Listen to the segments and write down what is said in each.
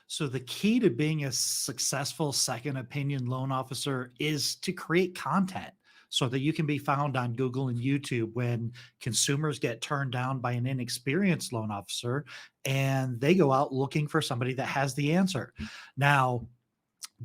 So the key to being a successful second opinion loan officer is to create content so that you can be found on Google and YouTube when consumers get turned down by an inexperienced loan officer and they go out looking for somebody that has the answer. Now,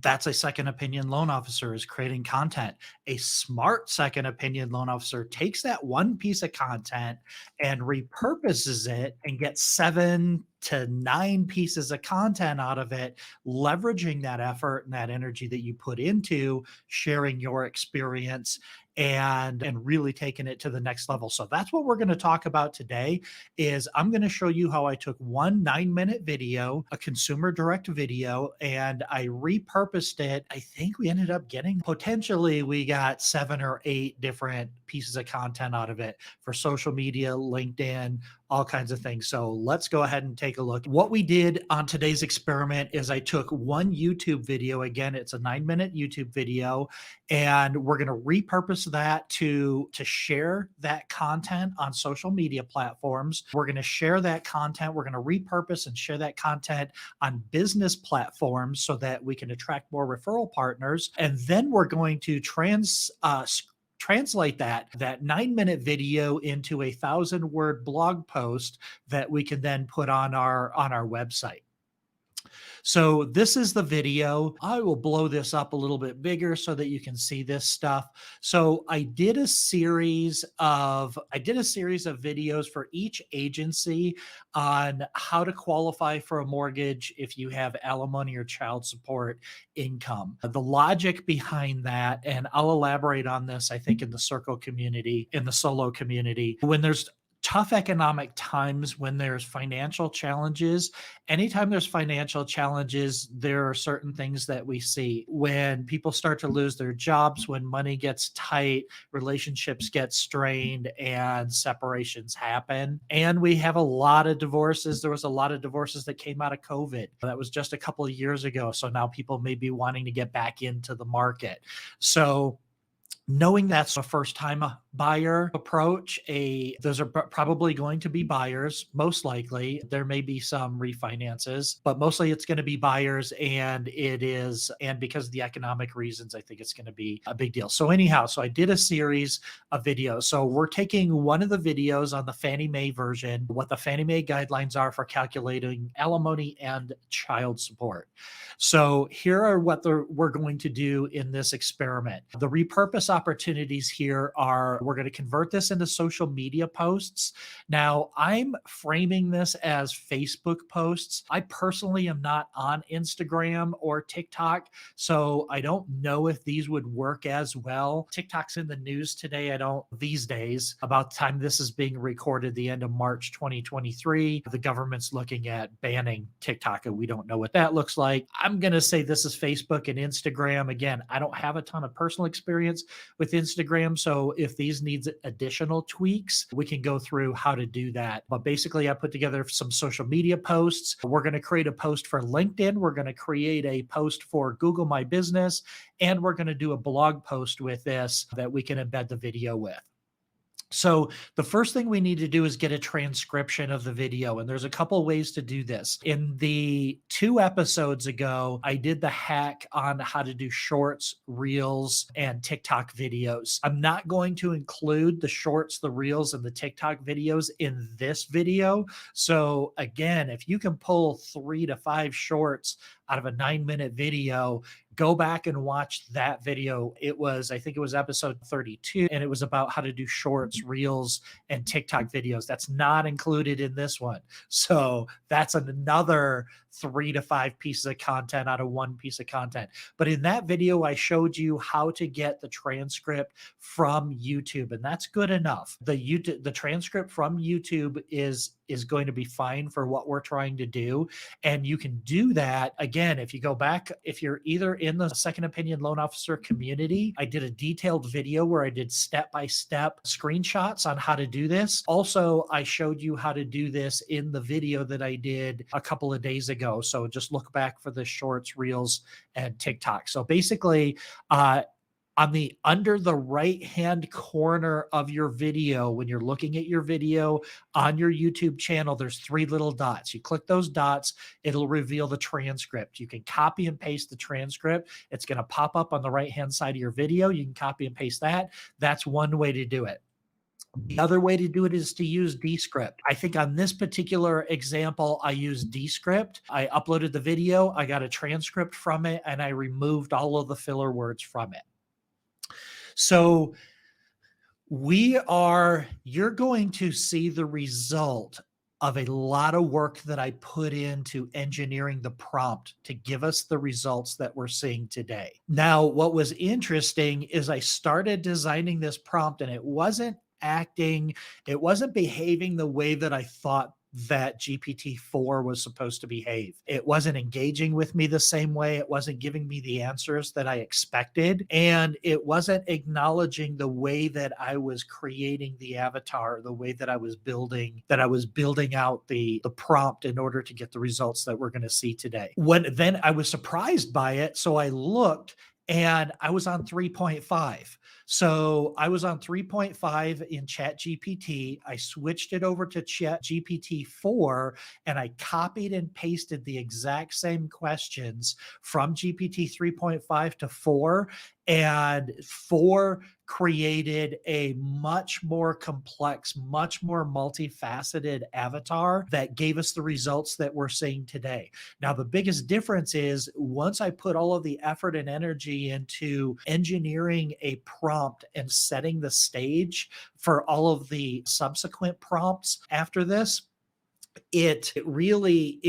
that's a second opinion loan officer is creating content. A smart second opinion loan officer takes that one piece of content and repurposes it and gets 7 to 9 pieces of content out of it, leveraging that effort and that energy that you put into sharing your experience and really taking it to the next level. So that's what we're going to talk about today is I'm going to show you how I took one 9-minute video, a consumer direct video, and I repurposed it. I think we ended up getting potentially we got 7 or 8 different pieces of content out of it for social media, LinkedIn, all kinds of things. So let's go ahead and take a look. What we did on today's experiment is I took one YouTube video. Again, it's a 9-minute YouTube video, and we're going to repurpose that to share that content on social media platforms. We're going to share that content. We're going to repurpose and share that content on business platforms so that we can attract more referral partners. And then we're going to translate that 9-minute video into a 1,000-word blog post that we can then put on our website. So this is the video. I will blow this up a little bit bigger so that you can see this stuff. So I did a series of videos for each agency on how to qualify for a mortgage if you have alimony or child support income. The logic behind that, and I'll elaborate on this, I think, in the circle community, in the solo community, when there's tough economic times, when there's financial challenges, anytime there's financial challenges, there are certain things that we see when people start to lose their jobs, when money gets tight, relationships get strained, and separations happen. And we have a lot of divorces. There was a lot of divorces that came out of COVID. That was just a couple of years ago. So now people may be wanting to get back into the market. So knowing that's a first-time buyer approach, those are probably going to be buyers, most likely. There may be some refinances, but mostly it's going to be buyers, and because of the economic reasons, I think it's going to be a big deal. So anyhow, I did a series of videos. So we're taking one of the videos on the Fannie Mae version, what the Fannie Mae guidelines are for calculating alimony and child support. So here are what we're going to do in this experiment. The repurpose opportunities here are, we're going to convert this into social media posts. Now, I'm framing this as Facebook posts. I personally am not on Instagram or TikTok, so I don't know if these would work as well. TikTok's in the news today. These days, about the time this is being recorded, the end of March 2023, the government's looking at banning TikTok, and we don't know what that looks like. I'm going to say this is Facebook and Instagram. Again, I don't have a ton of personal experience with Instagram, so if these needs additional tweaks, we can go through how to do that. But basically, I put together some social media posts. We're going to create a post for LinkedIn. We're going to create a post for Google My Business, and we're going to do a blog post with this that we can embed the video with. So the first thing we need to do is get a transcription of the video. And there's a couple ways to do this. In the 2 episodes ago, I did the hack on how to do shorts, reels, and TikTok videos. I'm not going to include the shorts, the reels, and the TikTok videos in this video. So again, if you can pull 3 to 5 shorts out of a 9-minute video, go back and watch that video. I think it was episode 32, and it was about how to do shorts, reels, and TikTok videos. That's not included in this one. So that's another 3 to 5 pieces of content out of one piece of content. But in that video, I showed you how to get the transcript from YouTube, and that's good enough. The transcript from YouTube is going to be fine for what we're trying to do. And you can do that, again, if you go back, if you're either in the second opinion loan officer community, I did a detailed video where I did step-by-step screenshots on how to do this. Also, I showed you how to do this in the video that I did a couple of days ago. So just look back for the shorts, reels, and TikTok. So basically, On the under the right hand corner of your video, when you're looking at your video on your YouTube channel, there's three little dots. You click those dots, it'll reveal the transcript. You can copy and paste the transcript. It's going to pop up on the right hand side of your video. You can copy and paste that. That's one way to do it. The other way to do it is to use Descript. I think on this particular example, I used Descript. I uploaded the video, I got a transcript from it, and I removed all of the filler words from it. So you're going to see the result of a lot of work that I put into engineering the prompt to give us the results that we're seeing today. Now, what was interesting is I started designing this prompt and it wasn't behaving the way that I thought that GPT-4 was supposed to behave. It wasn't engaging with me the same way. It wasn't giving me the answers that I expected. And it wasn't acknowledging the way that I was creating the avatar, the way that I was building out the prompt in order to get the results that we're going to see today. Then I was surprised by it. So I looked and I was on 3.5. So I was on 3.5 in ChatGPT. I switched it over to ChatGPT 4 and I copied and pasted the exact same questions from GPT 3.5 to 4. And 4 created a much more complex, much more multifaceted avatar that gave us the results that we're seeing today. Now, the biggest difference is once I put all of the effort and energy into engineering a prompt and setting the stage for all of the subsequent prompts after this, it really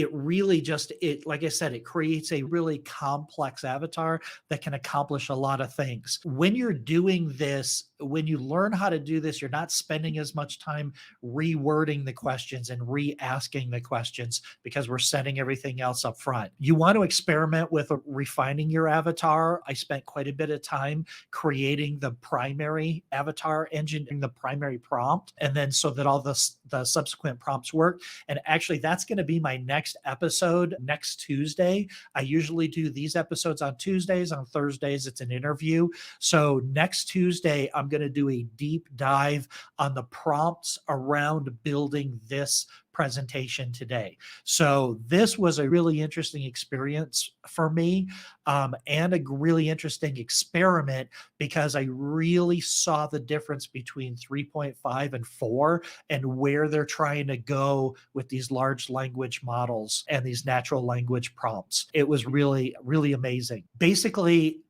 just, like I said, it creates a really complex avatar that can accomplish a lot of things. When you're doing this, when you learn how to do this, you're not spending as much time rewording the questions and re-asking the questions because we're setting everything else up front. You want to experiment with refining your avatar. I spent quite a bit of time creating the primary avatar engine and the primary prompt, and then so that all the subsequent prompts work. And actually, that's going to be my next episode next Tuesday. I usually do these episodes on Tuesdays. On Thursdays, it's an interview. So next Tuesday, I'm going to do a deep dive on the prompts around building this presentation today. So this was a really interesting experience for me, and a really interesting experiment because I really saw the difference between 3.5 and 4 and where they're trying to go with these large language models and these natural language prompts. It was really, really amazing. Basically,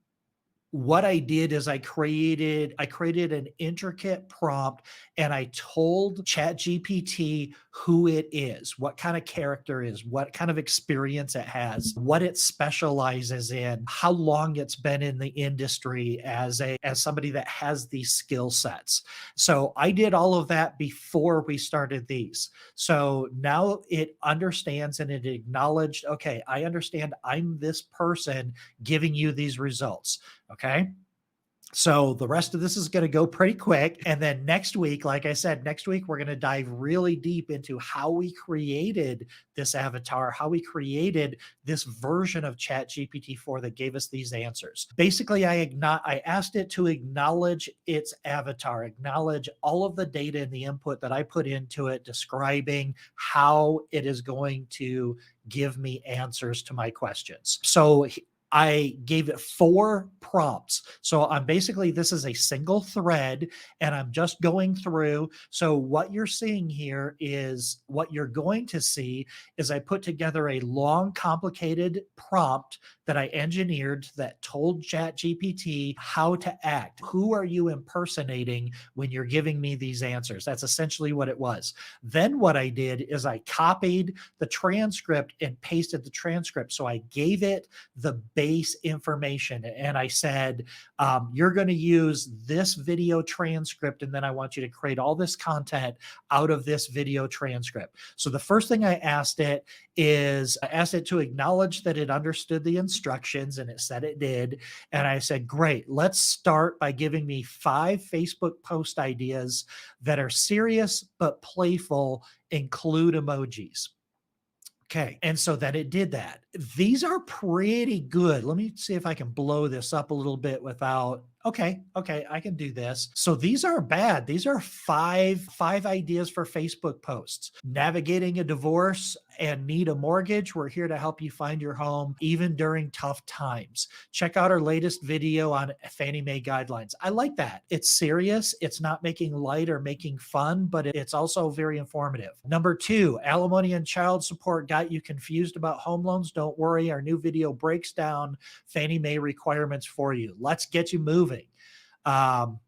what I did is I created an intricate prompt and I told ChatGPT who it is, what kind of character it is, what kind of experience it has, what it specializes in, how long it's been in the industry as somebody that has these skill sets. So I did all of that before we started these. So now it understands and it acknowledged, okay, I understand I'm this person giving you these results. Okay. So the rest of this is going to go pretty quick. And then next week, like I said, next week, we're going to dive really deep into how we created this avatar, how we created this version of ChatGPT-4 that gave us these answers. Basically, I asked it to acknowledge its avatar, acknowledge all of the data and the input that I put into it, describing how it is going to give me answers to my questions. So I gave it 4 prompts. So this is a single thread and I'm just going through. So what you're seeing here is what you're going to see is I put together a long, complicated prompt that I engineered that told ChatGPT how to act. Who are you impersonating when you're giving me these answers? That's essentially what it was. Then what I did is I copied the transcript and pasted the transcript. So I gave it the base information and I said, you're going to use this video transcript and then I want you to create all this content out of this video transcript. So the first thing I asked it to acknowledge that it understood the instructions, and it said it did. And I said, great, let's start by giving me 5 Facebook post ideas that are serious but playful, include emojis. Okay. And so then it did that. These are pretty good. Let me see if I can blow this up a little bit without Okay, I can do this. So these are bad. These are five ideas for Facebook posts. Navigating a divorce and need a mortgage. We're here to help you find your home even during tough times. Check out our latest video on Fannie Mae guidelines. I like that. It's serious. It's not making light or making fun, but it's also very informative. Number two, alimony and child support got you confused about home loans. Don't worry. Our new video breaks down Fannie Mae requirements for you. Let's get you moving. Um,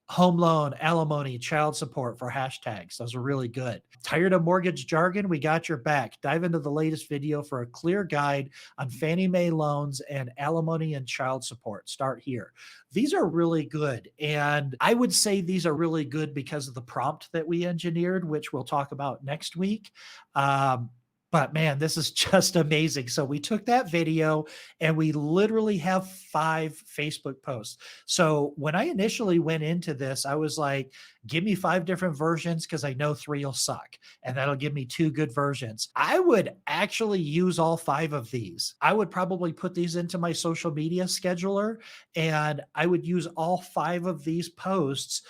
Home loan, alimony, child support for hashtags. Those are really good. Tired of mortgage jargon? We got your back. Dive into the latest video for a clear guide on Fannie Mae loans and alimony and child support. Start here. These are really good. And I would say these are really good because of the prompt that we engineered, which we'll talk about next week. But man, this is just amazing. So we took that video and we literally have 5 Facebook posts. So when I initially went into this, I was like, give me 5 different versions because I know 3 will suck. And that'll give me 2 good versions. I would actually use all 5 of these. I would probably put these into my social media scheduler and I would use all 5 of these posts.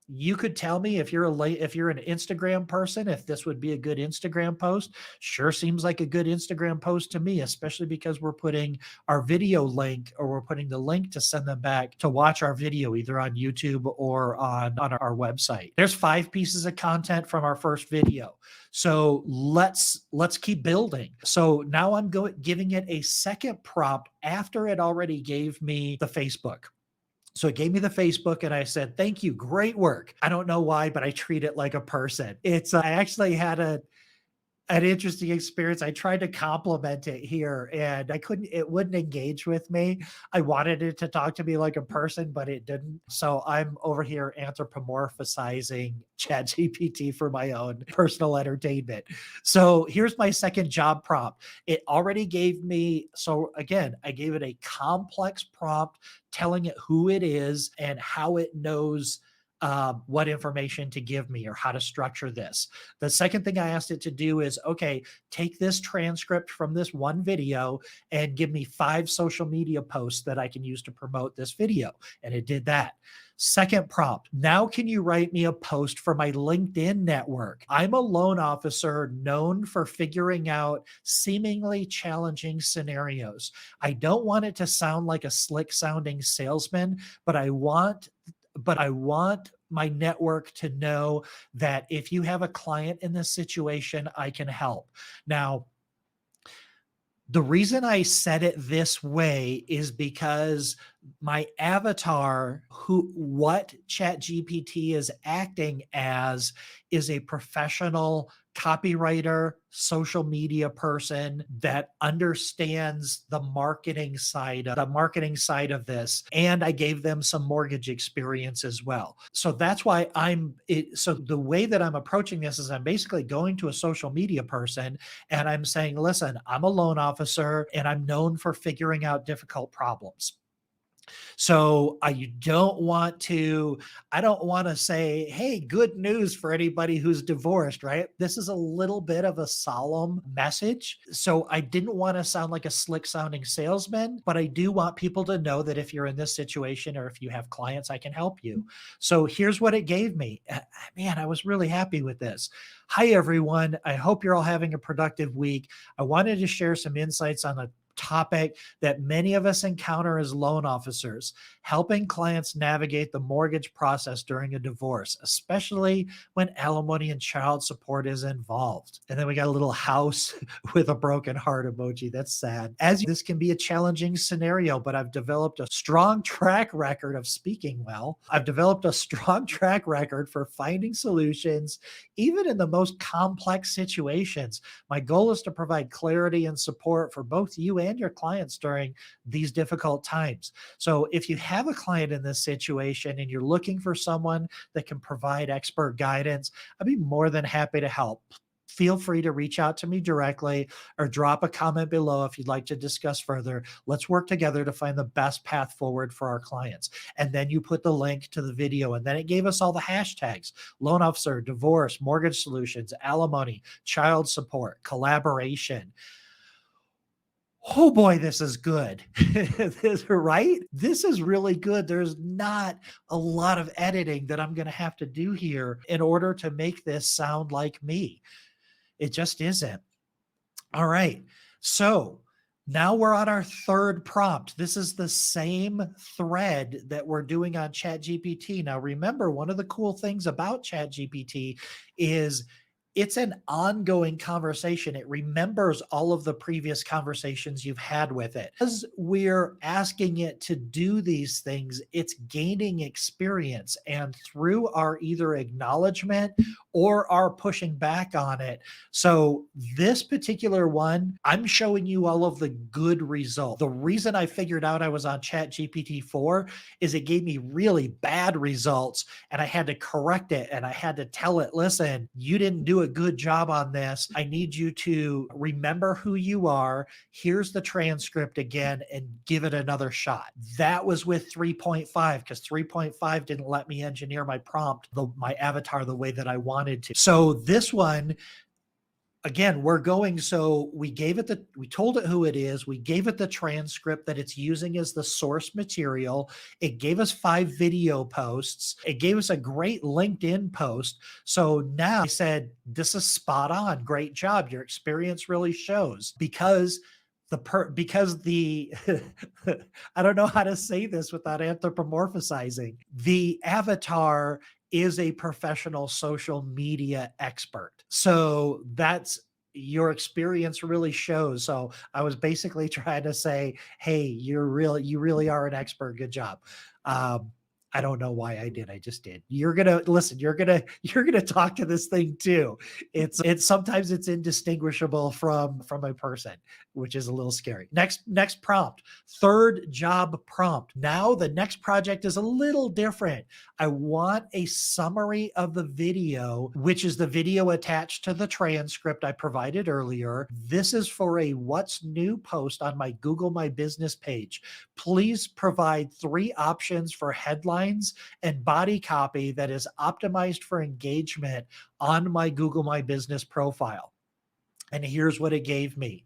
You could tell me if you're an Instagram person, if this would be a good Instagram post. Sure seems like a good Instagram post to me, especially because we're putting our video link or we're putting the link to send them back to watch our video either on YouTube or on our website. There's 5 pieces of content from our first video. So let's keep building. So now I'm giving it a second prompt after it already gave me the Facebook. So it gave me the Facebook and I said, thank you, great work. I don't know why, but I treat it like a person. I actually had an interesting experience. I tried to compliment it here and it wouldn't engage with me. I wanted it to talk to me like a person, but it didn't. So I'm over here anthropomorphizing ChatGPT for my own personal entertainment. So here's my second job prompt. It already gave me, so again, I gave it a complex prompt telling it who it is and how it knows what information to give me or how to structure this. The second thing I asked it to do is, okay, take this transcript from this one video and give me 5 social media posts that I can use to promote this video. And it did that. Second prompt, now can you write me a post for my LinkedIn network? I'm a loan officer known for figuring out seemingly challenging scenarios. I don't want it to sound like a slick sounding salesman, but I want my network to know that if you have a client in this situation, I can help. Now, the reason I said it this way is because my avatar, what ChatGPT is acting as, is a professional copywriter, social media person that understands the marketing side of this. And I gave them some mortgage experience as well. So that's why so the way that I'm approaching this is I'm basically going to a social media person and I'm saying, listen, I'm a loan officer and I'm known for figuring out difficult problems. So I don't want to say, hey, good news for anybody who's divorced, right? This is a little bit of a solemn message. So I didn't want to sound like a slick sounding salesman, but I do want people to know that if you're in this situation or if you have clients, I can help you. So here's what it gave me. Man, I was really happy with this. Hi, everyone. I hope you're all having a productive week. I wanted to share some insights on a topic that many of us encounter as loan officers, helping clients navigate the mortgage process during a divorce, especially when alimony and child support is involved. And then we got a little house with a broken heart emoji. That's sad. This can be a challenging scenario, but I've developed a strong track record of speaking well. I've developed a strong track record for finding solutions, even in the most complex situations. My goal is to provide clarity and support for both you and your clients during these difficult times. So if you have a client in this situation and you're looking for someone that can provide expert guidance, I'd be more than happy to help. Feel free to reach out to me directly or drop a comment below if you'd like to discuss further. Let's work together to find the best path forward for our clients. And then you put the link to the video, and then it gave us all the hashtags: loan officer, divorce, mortgage solutions, alimony, child support, collaboration. Oh boy, this is good. Right? This is really good. There's not a lot of editing that I'm going to have to do here in order to make this sound like me. It just isn't. All right. So now we're on our third prompt. This is the same thread that we're doing on ChatGPT. Now, remember, one of the cool things about ChatGPT is it's an ongoing conversation. It remembers all of the previous conversations you've had with it. As we're asking it to do these things, it's gaining experience. And through our either acknowledgement or our pushing back on it, so this particular one, I'm showing you all of the good results. The reason I figured out I was on ChatGPT 4 is it gave me really bad results and I had to correct it and I had to tell it, listen, you didn't do a good job on this. I need you to remember who you are. Here's the transcript again and give it another shot. That was with 3.5 because 3.5 didn't let me engineer my prompt, my avatar the way that I wanted to. So this one, again, we're going, so we told it who it is. We gave it the transcript that it's using as the source material. It gave us 5 video posts. It gave us a great LinkedIn post. So now I said, this is spot on. Great job. Your experience really shows because the I don't know how to say this without anthropomorphizing. The avatar is a professional social media expert. So that's your experience really shows. So I was basically trying to say, hey, you really are an expert. Good job. I don't know why I did. I just did. You're gonna listen. You're gonna talk to this thing too. It's sometimes it's indistinguishable from a person, which is a little scary. Next prompt, third job prompt. Now the next project is a little different. I want a summary of the video, which is the video attached to the transcript I provided earlier. This is for a what's new post on my Google My Business page. Please provide 3 options for headlines and body copy that is optimized for engagement on my Google My Business profile. And here's what it gave me.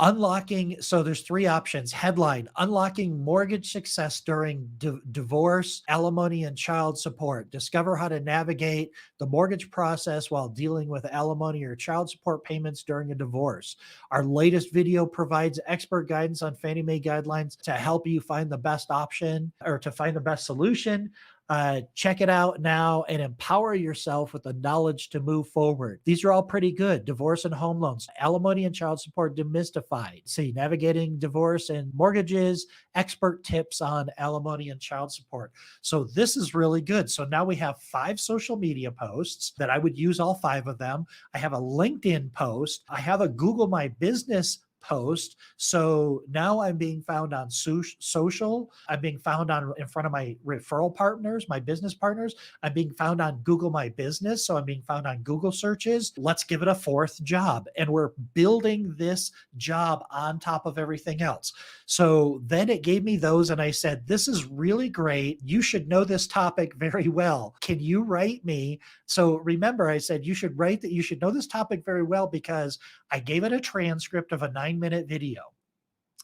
So there's 3 options. Headline, unlocking mortgage success during divorce, alimony, and child support. Discover how to navigate the mortgage process while dealing with alimony or child support payments during a divorce. Our latest video provides expert guidance on Fannie Mae guidelines to help you find the best option or to find the best solution. Check it out now and empower yourself with the knowledge to move forward. These are all pretty good. Divorce and home loans, alimony and child support demystified. See, navigating divorce and mortgages, expert tips on alimony and child support. So this is really good. So now we have 5 social media posts that I would use all 5 of them. I have a LinkedIn post. I have a Google My Business post. So now I'm being found on social. I'm being found in front of my referral partners, my business partners. I'm being found on Google My Business. So I'm being found on Google searches. Let's give it a 4th job. And we're building this job on top of everything else. So then it gave me those and I said, this is really great. You should know this topic very well. Can you write me? So remember, I said, you should know this topic very well because I gave it a transcript of a 9-minute video.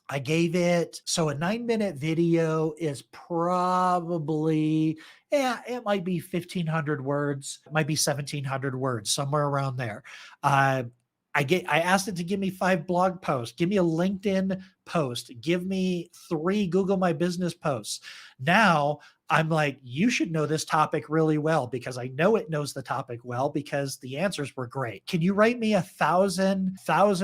I gave it, so a 9-minute video is probably, it might be 1,500 words, it might be 1,700 words, somewhere around there. I asked it to give me 5 blog posts, give me a LinkedIn post, give me 3 Google My Business posts. Now I'm like, you should know this topic really well because I know it knows the topic well because the answers were great. Can you write me 1,000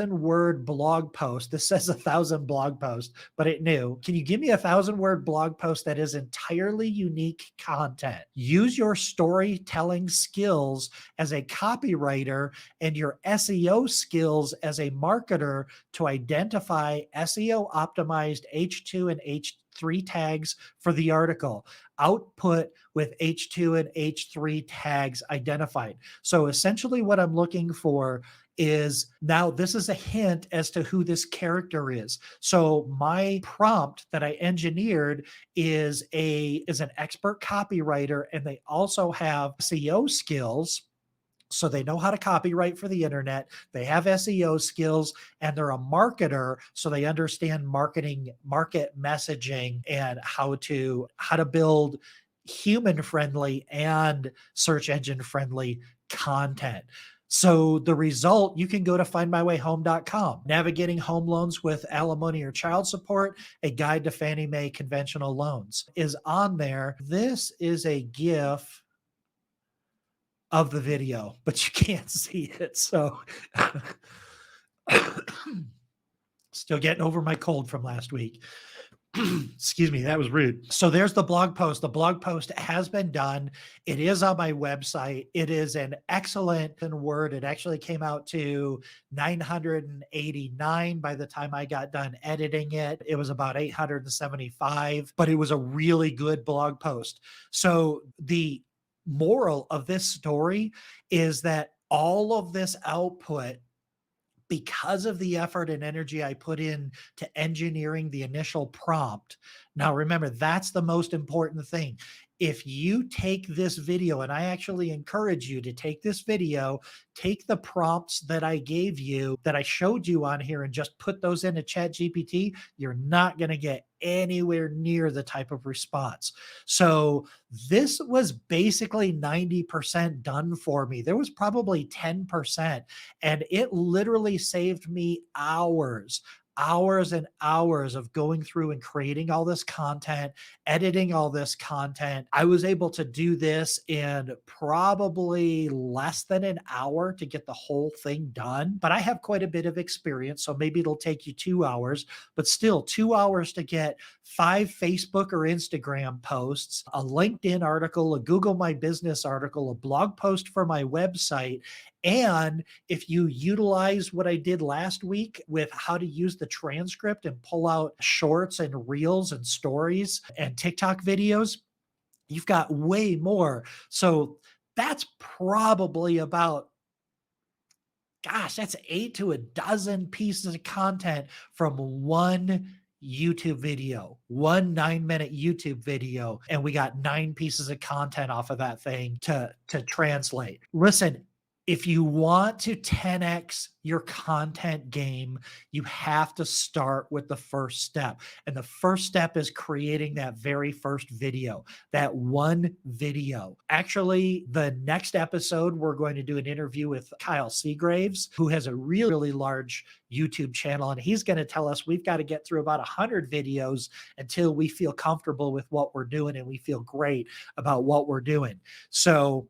word blog post? This says 1,000 blog post, but it knew. Can you give me 1,000 word blog post that is entirely unique content? Use your storytelling skills as a copywriter and your SEO skills as a marketer to identify SEO optimized H2 and H3 tags for the article. Output with H2 and H3 tags identified. So essentially what I'm looking for is, now this is a hint as to who this character is. So my prompt that I engineered is an expert copywriter, and they also have SEO skills. So they know how to copyright for the internet. They have SEO skills, and they're a marketer. So they understand marketing, market messaging, and how to build human friendly and search engine friendly content. So the result, you can go to findmywayhome.com. Navigating home loans with alimony or child support, a guide to Fannie Mae conventional loans is on there. This is a GIF of the video, but you can't see it. So still getting over my cold from last week. Excuse me, that was rude. So there's the blog post. The blog post has been done. It is on my website. It is an excellent word. It actually came out to 989 by the time I got done editing it. It was about 875, but it was a really good blog post. So the moral of this story is that all of this output, because of the effort and energy I put in to engineering the initial prompt. Now, remember, that's the most important thing. If you take this video, and I actually encourage you to take this video, take the prompts that I gave you, that I showed you on here, and just put those into ChatGPT, you're not going to get anywhere near the type of response. So this was basically 90% done for me. There was probably 10%, and it literally saved me hours and hours of going through and creating all this content, editing all this content. I was able to do this in probably less than an hour to get the whole thing done. But I have quite a bit of experience, so maybe it'll take you 2 hours, but still 2 hours to get 5 Facebook or Instagram posts, a LinkedIn article, a Google My Business article, a blog post for my website. And if you utilize what I did last week with how to use the transcript and pull out shorts and reels and stories and TikTok videos, you've got way more. So that's probably about, gosh, that's 8 to a dozen pieces of content from one YouTube video, one 9-minute YouTube video. And we got 9 pieces of content off of that thing to translate. Listen, if you want to 10x your content game, you have to start with the first step. And the first step is creating that very first video, that one video. Actually, the next episode, we're going to do an interview with Kyle Seagraves, who has a really, really large YouTube channel. And he's going to tell us we've got to get through about 100 videos until we feel comfortable with what we're doing and we feel great about what we're doing. So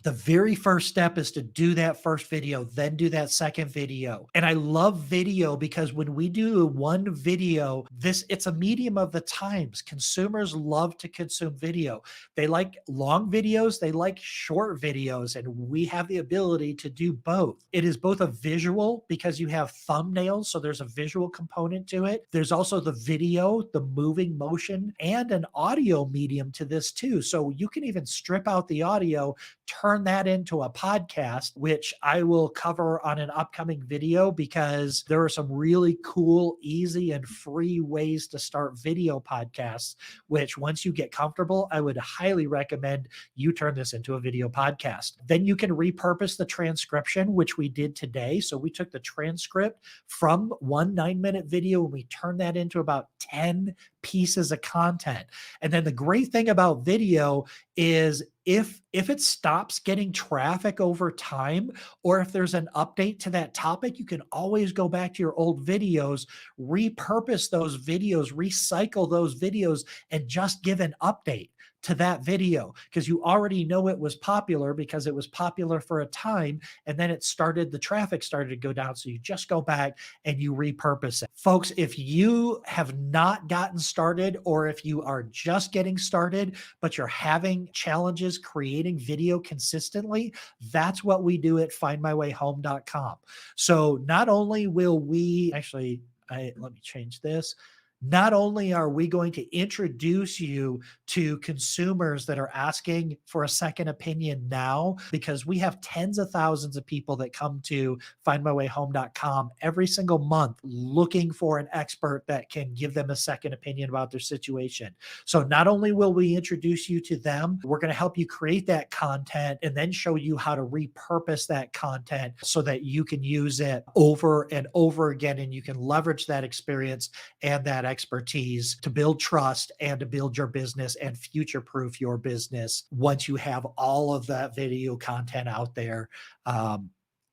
the very first step is to do that first video, then do that second video. And I love video because when we do one video, it's a medium of the times. Consumers love to consume video. They like long videos, they like short videos, and we have the ability to do both. It is both a visual because you have thumbnails, so there's a visual component to it. There's also the video, the moving motion, and an audio medium to this too. So you can even strip out the audio, turn that into a podcast, which I will cover on an upcoming video, because there are some really cool, easy, and free ways to start video podcasts, which once you get comfortable, I would highly recommend you turn this into a video podcast. Then you can repurpose the transcription, which we did today. So we took the transcript from one 9-minute video and we turned that into about 10 pieces of content. And then the great thing about video is if it stops getting traffic over time, or if there's an update to that topic, you can always go back to your old videos, repurpose those videos, recycle those videos, and just give an update to that video, because you already know it was popular because it was popular for a time, and then the traffic started to go down. So you just go back and you repurpose it. Folks, if you have not gotten started, or if you are just getting started, but you're having challenges creating video consistently, that's what we do at findmywayhome.com. So not only will we let me change this. Not only are we going to introduce you to consumers that are asking for a second opinion now, because we have tens of thousands of people that come to findmywayhome.com every single month looking for an expert that can give them a second opinion about their situation. So not only will we introduce you to them, we're going to help you create that content and then show you how to repurpose that content so that you can use it over and over again, and you can leverage that experience and that expertise to build trust and to build your business and future proof your business once you have all of that video content out there. um,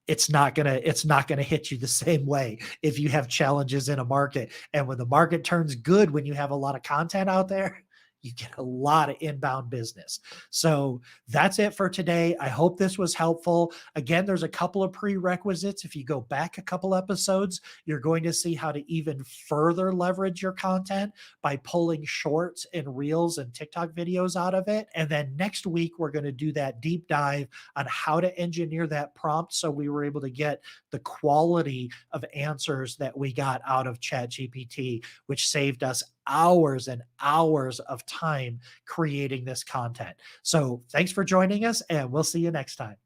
it's not gonna hit you the same way if you have challenges in a market. And when the market turns good, when you have a lot of content out there, you get a lot of inbound business. So that's it for today. I hope this was helpful. Again, there's a couple of prerequisites. If you go back a couple episodes, you're going to see how to even further leverage your content by pulling shorts and reels and TikTok videos out of it. And then next week, we're going to do that deep dive on how to engineer that prompt so we were able to get the quality of answers that we got out of ChatGPT, which saved us hours and hours of time creating this content. So thanks for joining us, and we'll see you next time.